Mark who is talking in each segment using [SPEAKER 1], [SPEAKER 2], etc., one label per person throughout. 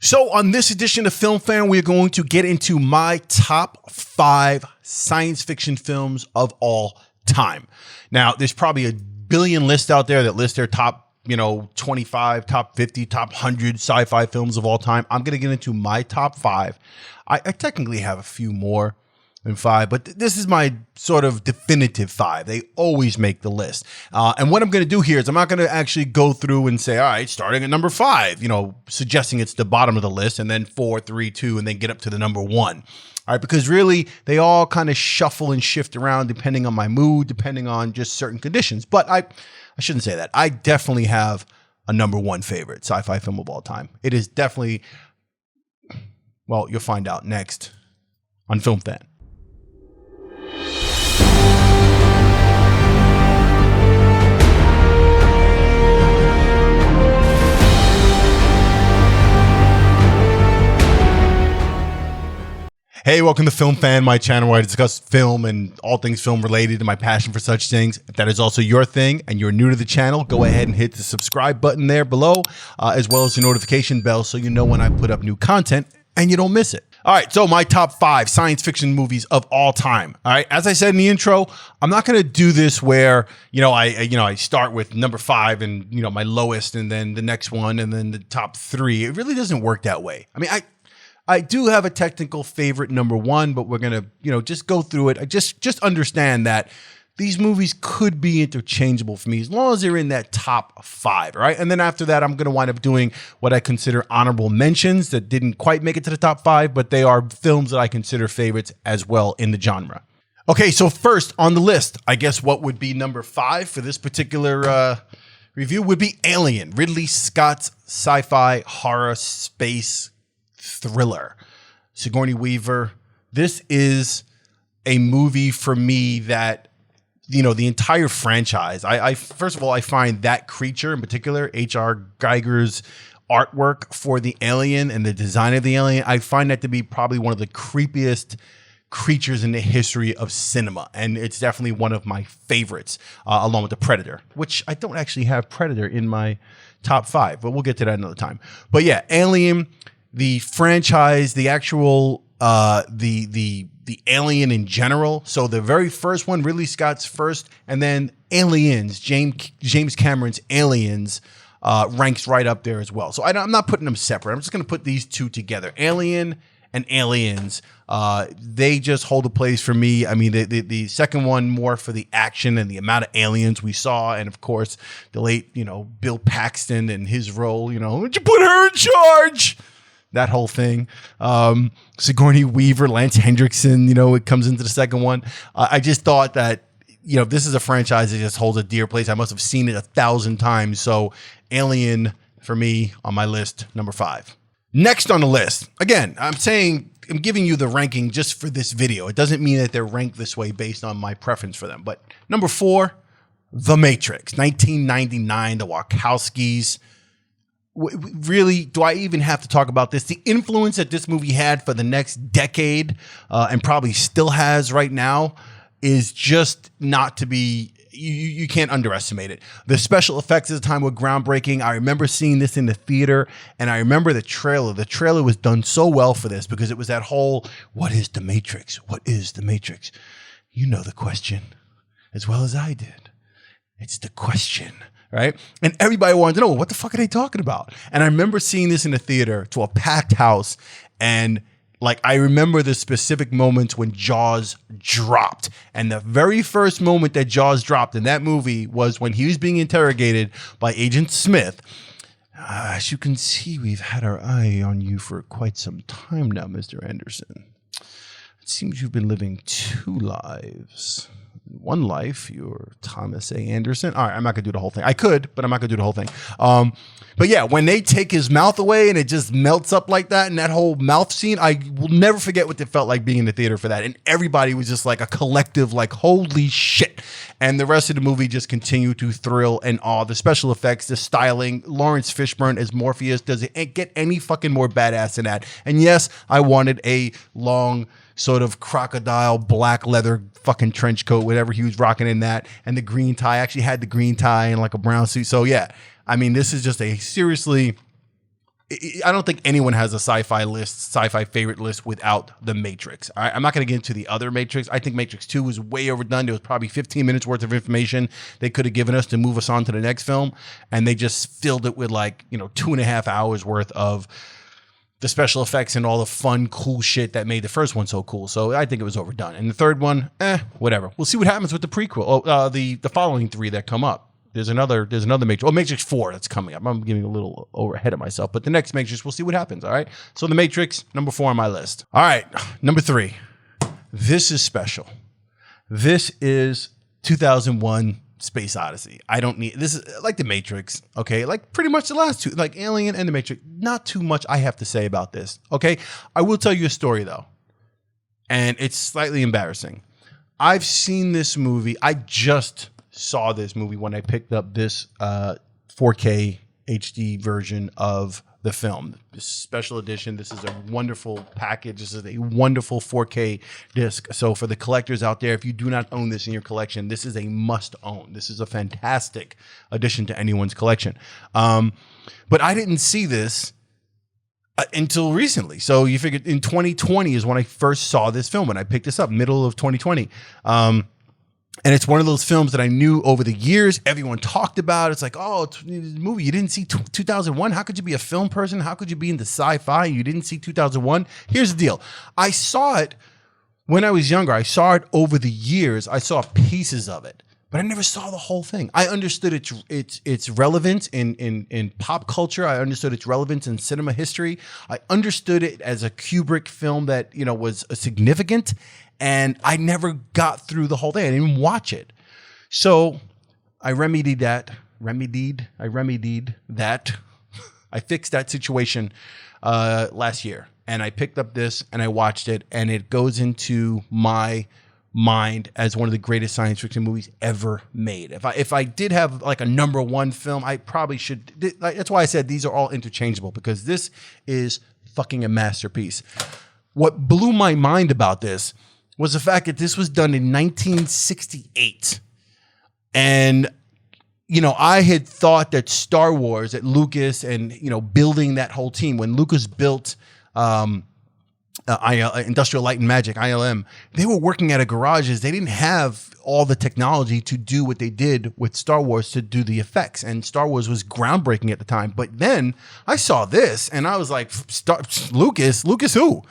[SPEAKER 1] So on this edition of Film Fan, we're going to get into my top 5 science fiction films of all time. Now, there's probably a billion lists out there that list their top, 25, top 50, top 100 sci-fi films of all time. I'm going to get into my top 5. I technically have a few more than 5, but this is my sort of definitive 5. They always make the list. And what I'm going to do here is I'm not going to actually go through and say, all right, starting at number 5, suggesting it's the bottom of the list, and then 4, 3, 2, and then get up to the number 1. All right, because really they all kind of shuffle and shift around depending on my mood, depending on just certain conditions. But I shouldn't say that. I definitely have a number 1 favorite sci-fi film of all time. It is definitely, well, you'll find out next on Film Fan. Hey, welcome to Film Fan, my channel where I discuss film and all things film related and my passion for such things. If that is also your thing and you're new to the channel, go ahead and hit the subscribe button there below, as well as the notification bell so you know when I put up new content and you don't miss it. All right, so my top 5 science fiction movies of all time. All right, as I said in the intro, I'm not going to do this where I start with number 5 and my lowest, and then the next one, and then the top 3. It really doesn't work that way. I mean, I do have a technical favorite number 1, but we're gonna just go through it. I just understand that these movies could be interchangeable for me as long as they're in that top 5, right? And then after that, I'm going to wind up doing what I consider honorable mentions that didn't quite make it to the top 5, but they are films that I consider favorites as well in the genre. Okay, so first on the list, I guess what would be number 5 for this particular review would be Alien, Ridley Scott's sci-fi horror space thriller. Sigourney Weaver. This is a movie for me that the entire franchise. I first of all, I find that creature in particular, H.R. Giger's artwork for the alien and the design of the alien, I find that to be probably one of the creepiest creatures in the history of cinema. And it's definitely one of my favorites, along with the Predator, which I don't actually have Predator in my top 5, but we'll get to that another time. But yeah, Alien, the franchise, the actual, the Alien in general. So the very first one, Ridley Scott's first, and then Aliens, James Cameron's Aliens, ranks right up there as well. So I'm not putting them separate. I'm just going to put these two together. Alien and Aliens, they just hold a place for me. I mean, the second one more for the action and the amount of aliens we saw, and of course the late, Bill Paxton and his role. Would you put her in charge? That whole thing. Sigourney Weaver, Lance Hendrickson, it comes into the second one. I just thought that, this is a franchise that just holds a dear place. I must have seen it 1,000 times. So Alien, for me, on my list, number 5. Next on the list, again, I'm giving you the ranking just for this video. It doesn't mean that they're ranked this way based on my preference for them. But number 4, The Matrix, 1999, the Wachowskis. Really, do I even have to talk about this? The influence that this movie had for the next decade, and probably still has right now, is just not to be, you can't underestimate it. The special effects at the time were groundbreaking. I remember seeing this in the theater, and I remember the trailer. The trailer was done so well for this because it was that whole, what is the Matrix? What is the Matrix? You know the question as well as I did. It's the question. Right? And everybody wanted to know, what the fuck are they talking about? And I remember seeing this in the theater to a packed house. And I remember the specific moments when Jaws dropped. And the very first moment that Jaws dropped in that movie was when he was being interrogated by Agent Smith. As you can see, we've had our eye on you for quite some time now, Mr. Anderson. It seems you've been living 2 lives. One life, you're Thomas A. Anderson. All right, I'm not gonna do the whole thing. I could, but I'm not gonna do the whole thing. But yeah, when they take his mouth away and it just melts up like that, and that whole mouth scene, I will never forget what it felt like being in the theater for that. And everybody was just like a collective, holy shit. And the rest of the movie just continued to thrill and awe. The special effects, the styling, Lawrence Fishburne as Morpheus, does it get any fucking more badass than that? And yes, I wanted a long, sort of crocodile black leather fucking trench coat, whatever he was rocking in that, and the green tie. I actually had the green tie and a brown suit. So yeah, I mean, this is just a seriously I don't think anyone has a sci-fi favorite list without The Matrix. I'm not going to get into the other Matrix. I think Matrix 2 was way overdone. There was probably 15 minutes worth of information they could have given us to move us on to the next film. And they just filled it with 2.5 hours worth of the special effects and all the fun, cool shit that made the first one so cool. So I think it was overdone. And the third one, whatever. We'll see what happens with the prequel. The following three that come up. There's another Matrix. Oh, Matrix 4 that's coming up. I'm getting a little ahead of myself, but the next Matrix, we'll see what happens. All right. So The Matrix, number 4 on my list. All right, number 3. This is special. This is 2001: Space Odyssey. I don't need this is like The Matrix. Okay, like pretty much the last two, like Alien and The Matrix. Not too much I have to say about this. Okay, I will tell you a story though, and it's slightly embarrassing. I've seen this movie. I just saw this movie when I picked up this 4K HD version of the film, this special edition. This is a wonderful package. This is a wonderful 4K disc. So for the collectors out there, if you do not own this in your collection, this is a must own. This is a fantastic addition to anyone's collection. But I didn't see this until recently. So you figured in 2020 is when I first saw this film, and I picked this up middle of 2020. And it's one of those films that I knew over the years, everyone talked about. It's like, oh, it's a movie. You didn't see 2001? How could you be a film person? How could you be into sci-fi? You didn't see 2001? Here's the deal. I saw it when I was younger. I saw it over the years. I saw pieces of it, but I never saw the whole thing. I understood its relevance in pop culture. I understood its relevance in cinema history. I understood it as a Kubrick film that, was significant. And I never got through the whole thing. I didn't even watch it. So I remedied that. I fixed that situation last year. And I picked up this and I watched it. And it goes into my mind as one of the greatest science fiction movies ever made. If I did have like a number one film, I probably should. That's why I said these are all interchangeable, because this is fucking a masterpiece. What blew my mind about this was the fact that this was done in 1968. And, I had thought that Star Wars, that Lucas and, building that whole team, when Lucas built Industrial Light and Magic, ILM, they were working at a garages. They didn't have all the technology to do what they did with Star Wars to do the effects. And Star Wars was groundbreaking at the time. But then I saw this and I was like, Lucas who?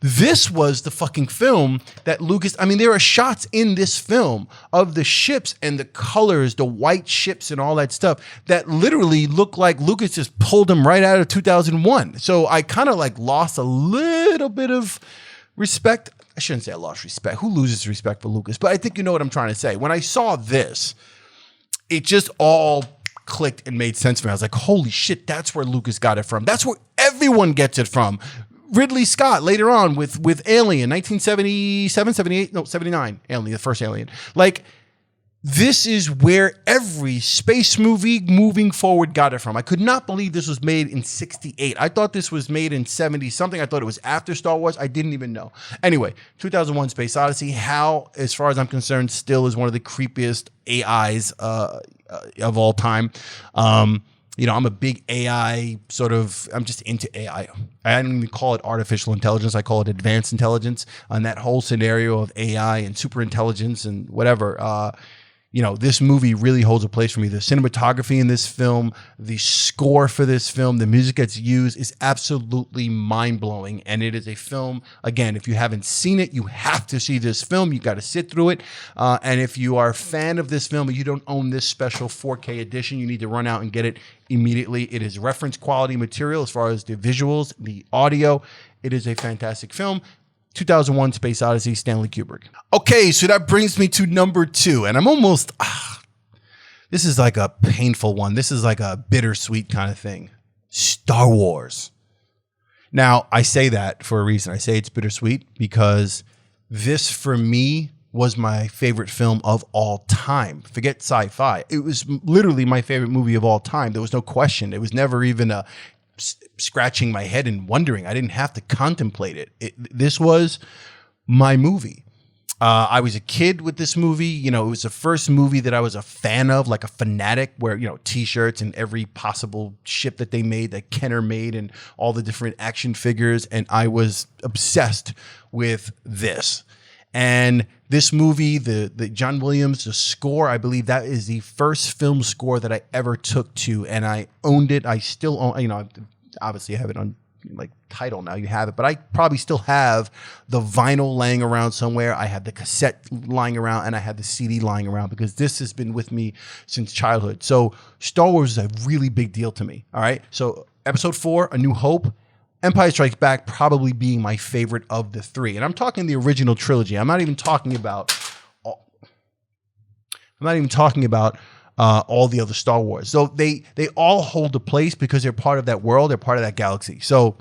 [SPEAKER 1] This was the fucking film that Lucas, there are shots in this film of the ships and the colors, the white ships and all that stuff that literally look like Lucas just pulled them right out of 2001. So I kind of lost a little bit of respect. I shouldn't say I lost respect. Who loses respect for Lucas? But I think you know what I'm trying to say. When I saw this, it just all clicked and made sense for me. I was like, holy shit, that's where Lucas got it from. That's where everyone gets it from. Ridley Scott later on with Alien, 1977, 78, no, 79, Alien, the first Alien. This is where every space movie moving forward got it from. I could not believe this was made in 68. I thought this was made in 70 something. I thought it was after Star Wars. I didn't even know. Anyway, 2001 Space Odyssey, HAL, as far as I'm concerned, still is one of the creepiest AIs of all time. I'm a big AI I'm just into AI. I don't even call it artificial intelligence. I call it advanced intelligence. And that whole scenario of AI and super intelligence and whatever, this movie really holds a place for me. The cinematography in this film, the score for this film, the music that's used is absolutely mind-blowing. And it is a film, again, if you haven't seen it, you have to see this film. You got to sit through it. And if you are a fan of this film, but you don't own this special 4K edition, you need to run out and get it immediately. It is reference quality material as far as the visuals, the audio. It is a fantastic film. 2001 Space Odyssey, Stanley Kubrick. Okay, so that brings me to number 2. And I'm almost, this is like a painful one. This is like a bittersweet kind of thing. Star Wars. Now, I say that for a reason. I say it's bittersweet because this, for me, was my favorite film of all time. Forget sci-fi. It was literally my favorite movie of all time. There was no question. It was never even a scratching my head and wondering. I didn't have to contemplate it. This was my movie. I was a kid with this movie. You know, it was the first movie that I was a fan of, like a fanatic, where, you know, T-shirts and every possible ship that they made, that Kenner made, and all the different action figures. And I was obsessed with this. And this movie, the John Williams, the score, I believe that is the first film score that I ever took to, and I owned it. I still own, you know, obviously I have it on like Tidal now, you have it, but I probably still have the vinyl laying around somewhere. I have the cassette lying around, and I have the CD lying around, because this has been with me since childhood. So Star Wars is a really big deal to me. All right. So Episode 4, A New Hope, Empire Strikes Back probably being my favorite of the three. And I'm talking the original trilogy. I'm not even talking about all the other Star Wars. So they all hold a place because they're part of that world. They're part of that galaxy. So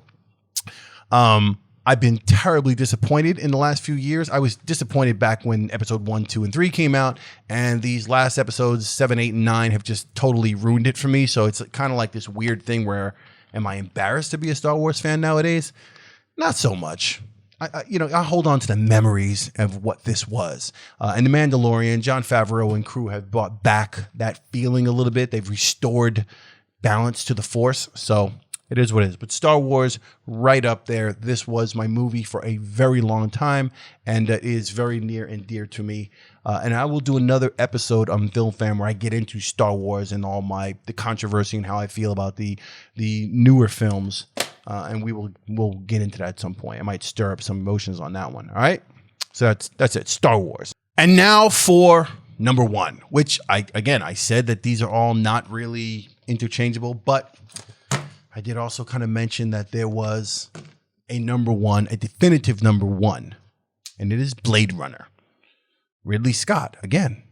[SPEAKER 1] I've been terribly disappointed in the last few years. I was disappointed back when Episode 1, 2, and 3 came out. And these last episodes, 7, 8, and 9, have just totally ruined it for me. So it's kind of like this weird thing where, am I embarrassed to be a Star Wars fan nowadays? Not so much. I hold on to the memories of what this was. And The Mandalorian, Jon Favreau and crew have brought back that feeling a little bit. They've restored balance to the Force. So it is what it is. But Star Wars, right up there. This was my movie for a very long time, and it is very near and dear to me. And I will do another episode on Film Fam where I get into Star Wars and all the controversy and how I feel about the newer films. And we'll get into that at some point. I might stir up some emotions on that one. All right. So that's it. Star Wars. And now for number 1, which I said that these are all not really interchangeable, but I did also kind of mention that there was a number 1, a definitive number 1, and it is Blade Runner. Ridley Scott. Again,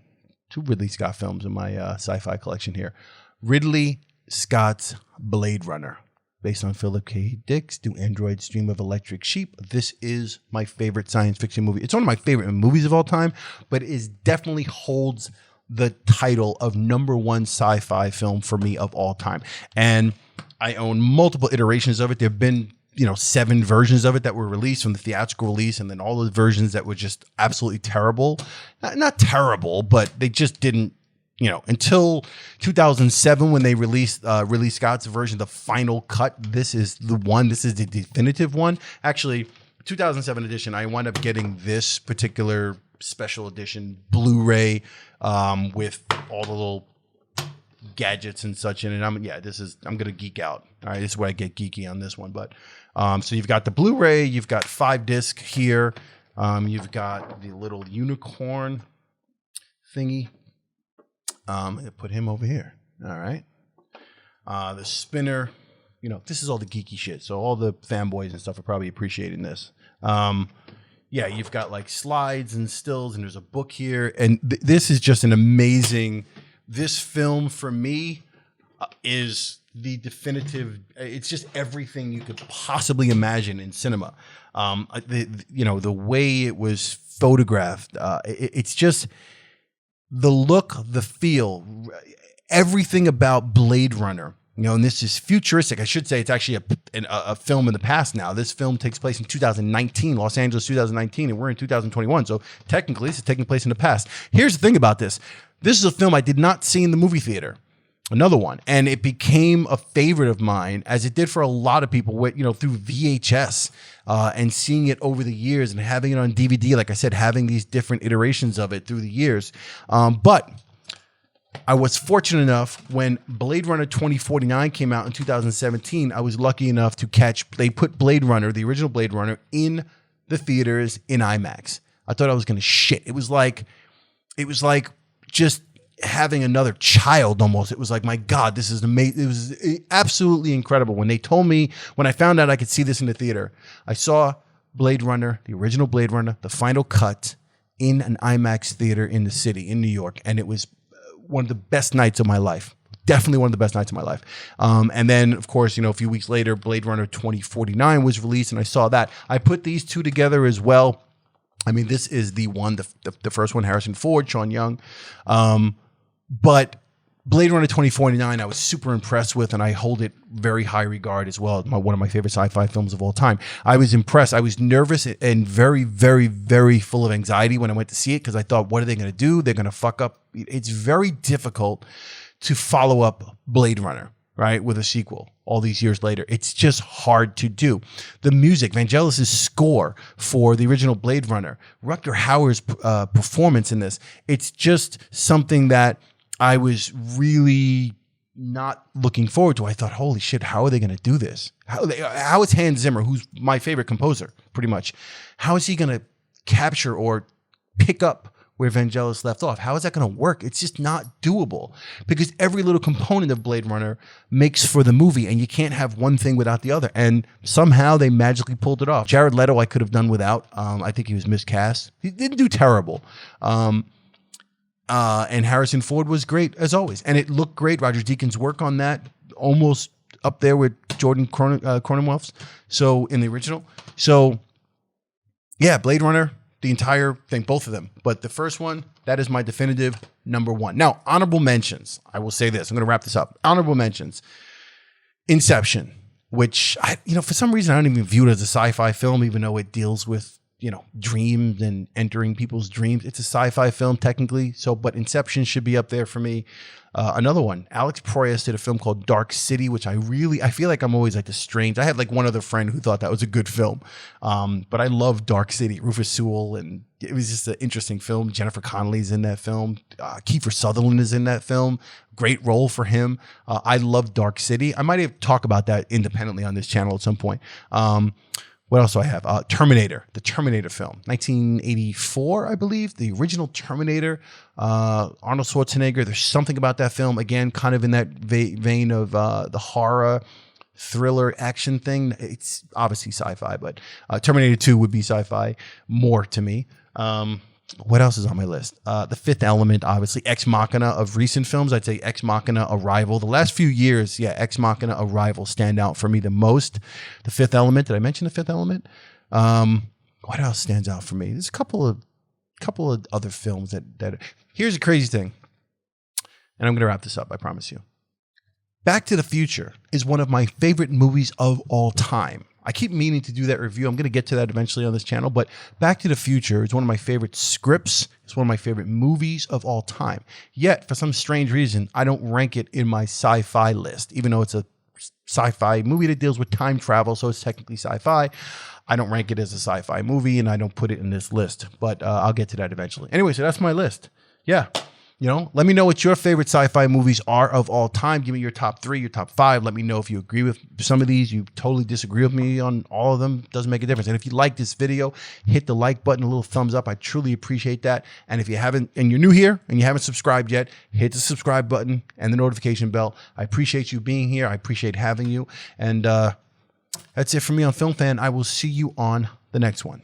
[SPEAKER 1] 2 Ridley Scott films in my sci-fi collection here. Ridley Scott's Blade Runner. Based on Philip K. Dick's Do Androids Dream of Electric Sheep. This is my favorite science fiction movie. It's one of my favorite movies of all time, but it definitely holds the title of number 1 sci-fi film for me of all time. And I own multiple iterations of it. There have been, 7 versions of it that were released from the theatrical release, and then all those versions that were just absolutely terrible. Not terrible, but they just didn't, until 2007 when they released Ridley Scott's version, the final cut. This is the one. This is the definitive one. Actually, 2007 edition, I wound up getting this particular special edition Blu-ray with all the little gadgets and such in it. I'm gonna geek out. All right, this is where I get geeky on this one. But so you've got the Blu-ray, you've got 5 disc here, you've got the little unicorn thingy. Put him over here. All right. The spinner, this is all the geeky shit. So all the fanboys and stuff are probably appreciating this. You've got like slides and stills, and there's a book here. And this is just an amazing, this film for me is the definitive, it's just everything you could possibly imagine in cinema. The way it was photographed, it's just, the look, the feel, everything about Blade Runner, and this is futuristic. I should say it's actually a film in the past now. This film takes place in 2019, Los Angeles, 2019, and we're in 2021. So technically, this is taking place in the past. Here's the thing about this. This is a film I did not see in the movie theater. Another one. And it became a favorite of mine, as it did for a lot of people, through VHS and seeing it over the years and having it on DVD. Like I said, having these different iterations of it through the years. But I was fortunate enough when Blade Runner 2049 came out in 2017, I was lucky enough to they put Blade Runner, the original Blade Runner, in the theaters in IMAX. I thought I was going to shit. It was like just having another child almost. It was like, my God, this is amazing. It was absolutely incredible. When I found out I could see this in the theater, I saw Blade Runner, the original Blade Runner, the final cut in an IMAX theater in the city, in New York. And it was one of the best nights of my life. Definitely one of the best nights of my life. And then, of course, a few weeks later, Blade Runner 2049 was released, and I saw that. I put these two together as well. I mean, this is the one, the first one, Harrison Ford, Sean Young. But Blade Runner 2049, I was super impressed with, and I hold it very high regard as well. One of my favorite sci-fi films of all time. I was impressed. I was nervous and very, very, very full of anxiety when I went to see it because I thought, what are they going to do? They're going to fuck up. It's very difficult to follow up Blade Runner, right, with a sequel all these years later. It's just hard to do. The music, Vangelis' score for the original Blade Runner, Rutger Hauer's performance in this, it's just something that I was really not looking forward to. I thought, holy shit, how are they going to do this? How is Hans Zimmer, who's my favorite composer, pretty much, how is he going to capture or pick up where Vangelis left off? How is that going to work? It's just not doable because every little component of Blade Runner makes for the movie, and you can't have one thing without the other. And somehow they magically pulled it off. Jared Leto, I could have done without. I think he was miscast. He didn't do terrible. And Harrison Ford was great as always, and it looked great. Roger Deakins' work on that almost up there with Jordan Cronenwelf's. So in the original, so yeah, Blade Runner, the entire thing, both of them. But the first one, that is my definitive number one. Now, honorable mentions. I will say this. I'm going to wrap this up. Honorable mentions: Inception, which for some reason I don't even view it as a sci-fi film, even though it deals with dreams and entering people's dreams. It's a sci-fi film technically, but Inception should be up there for me. Another one, Alex Proyas did a film called Dark City, which I feel like I'm always like the strange. I had like one other friend who thought that was a good film. But I love Dark City, Rufus Sewell, and it was just an interesting film. Jennifer Connelly's in that film. Kiefer Sutherland is in that film. Great role for him. I love Dark City. I might have talked about that independently on this channel at some point. What else do I have? Terminator, the Terminator film, 1984, I believe, the original Terminator. Arnold Schwarzenegger. There's something about that film, again, kind of in that vein of the horror, thriller, action thing. It's obviously sci-fi, but Terminator 2 would be sci-fi more to me. What else is on my list? The Fifth Element, obviously. Ex Machina of recent films, I'd say Ex Machina, Arrival. The last few years, yeah, Ex Machina, Arrival stand out for me the most. The Fifth Element, did I mention The Fifth Element? What else stands out for me? There's a couple of other films that. Here's a crazy thing, and I'm going to wrap this up, I promise you. Back to the Future is one of my favorite movies of all time. I keep meaning to do that review. I'm going to get to that eventually on this channel, but Back to the Future is one of my favorite scripts. It's one of my favorite movies of all time. Yet, for some strange reason, I don't rank it in my sci-fi list, even though it's a sci-fi movie that deals with time travel, so it's technically sci-fi. I don't rank it as a sci-fi movie, and I don't put it in this list, but I'll get to that eventually. Anyway, so that's my list. Yeah. Let me know what your favorite sci-fi movies are of all time. Give me your top 3, your top 5. Let me know if you agree with some of these. You totally disagree with me on all of them. Doesn't make a difference. And if you like this video, hit the like button, a little thumbs up. I truly appreciate that. And if you haven't, and you're new here and you haven't subscribed yet, hit the subscribe button and the notification bell. I appreciate you being here. I appreciate having you. And that's it for me on Film Fan. I will see you on the next one.